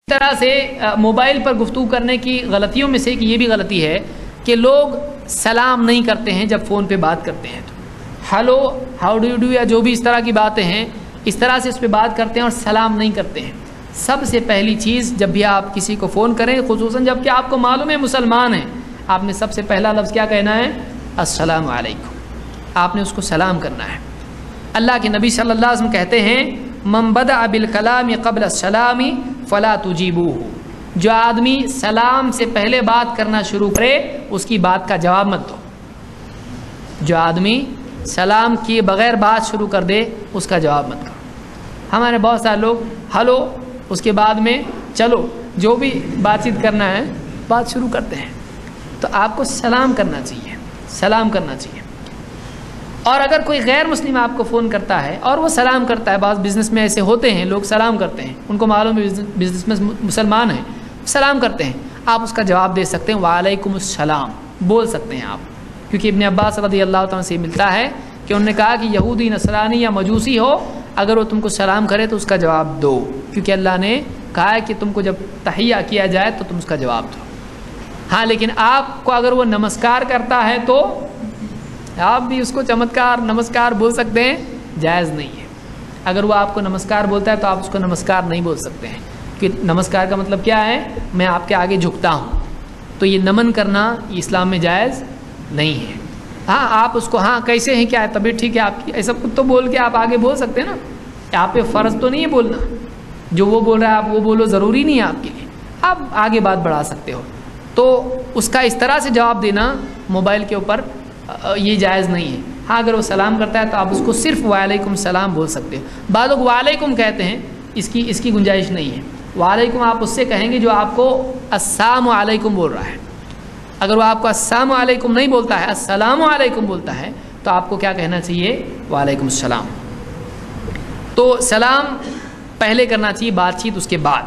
طرح سے موبائل پر گفتگو کرنے کی غلطیوں میں سے ایک یہ بھی غلطی ہے کہ لوگ سلام نہیں کرتے ہیں جب فون پہ بات کرتے ہیں. تو hello, how do you do, یا جو بھی اس طرح کی باتیں ہیں اس طرح سے اس پہ بات کرتے ہیں اور سلام نہیں کرتے ہیں. سب سے پہلی چیز جب بھی آپ کسی کو فون کریں، خصوصاً جب کہ آپ کو معلوم ہے مسلمان ہیں، آپ نے سب سے پہلا لفظ کیا کہنا ہے؟ السلام علیکم. آپ نے اس کو سلام کرنا ہے. اللہ کے نبی صلی اللہ علیہ وسلم کہتے ہیں من بدأ بالکلام قبل السلام فلا تجیبوہ، جو آدمی سلام سے پہلے بات کرنا شروع کرے اس کی بات کا جواب مت دو. جو آدمی سلام کیے بغیر بات شروع کر دے اس کا جواب مت کرو. ہمارے بہت سارے لوگ ہلو، اس کے بعد میں چلو جو بھی بات چیت کرنا ہے بات شروع کرتے ہیں. تو آپ کو سلام کرنا چاہیے، سلام کرنا چاہیے. اور اگر کوئی غیر مسلم آپ کو فون کرتا ہے اور وہ سلام کرتا ہے، بعض بزنس میں ایسے ہوتے ہیں لوگ سلام کرتے ہیں، ان کو معلوم ہے بزنس میں مسلمان ہیں، سلام کرتے ہیں، آپ اس کا جواب دے سکتے ہیں، وعلیکم السلام بول سکتے ہیں آپ. کیونکہ ابن عباس رضی اللہ تعالیٰ سے ملتا ہے کہ انہوں نے کہا کہ یہودی، نصرانی یا مجوسی ہو، اگر وہ تم کو سلام کرے تو اس کا جواب دو، کیونکہ اللہ نے کہا ہے کہ تم کو جب تحیہ کیا جائے تو تم اس کا جواب دو. ہاں، لیکن آپ کو اگر وہ نمسکار کرتا ہے تو آپ بھی اس کو چمتکار نمسکار بول سکتے ہیں، جائز نہیں ہے. اگر وہ آپ کو نمسکار بولتا ہے تو آپ اس کو نمسکار نہیں بول سکتے ہیں، کہ نمسکار کا مطلب کیا ہے؟ میں آپ کے آگے جھکتا ہوں. تو یہ نمن کرنا اسلام میں جائز نہیں ہے. ہاں، آپ اس کو ہاں کیسے ہیں، کیا ہے، طبیعت ٹھیک ہے آپ کی، ایسا کچھ تو بول کے آپ آگے بول سکتے ہیں نا. آپ پہ فرض تو نہیں ہے بولنا، جو وہ بول رہا ہے آپ وہ بولو، ضروری نہیں ہے آپ کے لیے، آپ آگے بات بڑھا سکتے ہو. تو اس کا اس طرح سے جواب دینا موبائل کے اوپر یہ جائز نہیں ہے. ہاں، اگر وہ سلام کرتا ہے تو آپ اس کو صرف وعلیکم السلام بول سکتے ہو. بعض لوگ وعلیکم کہتے ہیں، اس کی گنجائش نہیں ہے. وعلیکم آپ اس سے کہیں گے جو آپ کو السلام علیکم بول رہا ہے. اگر وہ آپ کو السلام علیکم نہیں بولتا ہے، السلام علیکم بولتا ہے، تو آپ کو کیا کہنا چاہیے؟ وعلیکم السلام. تو سلام پہلے کرنا چاہیے، بات چیت اس کے بعد.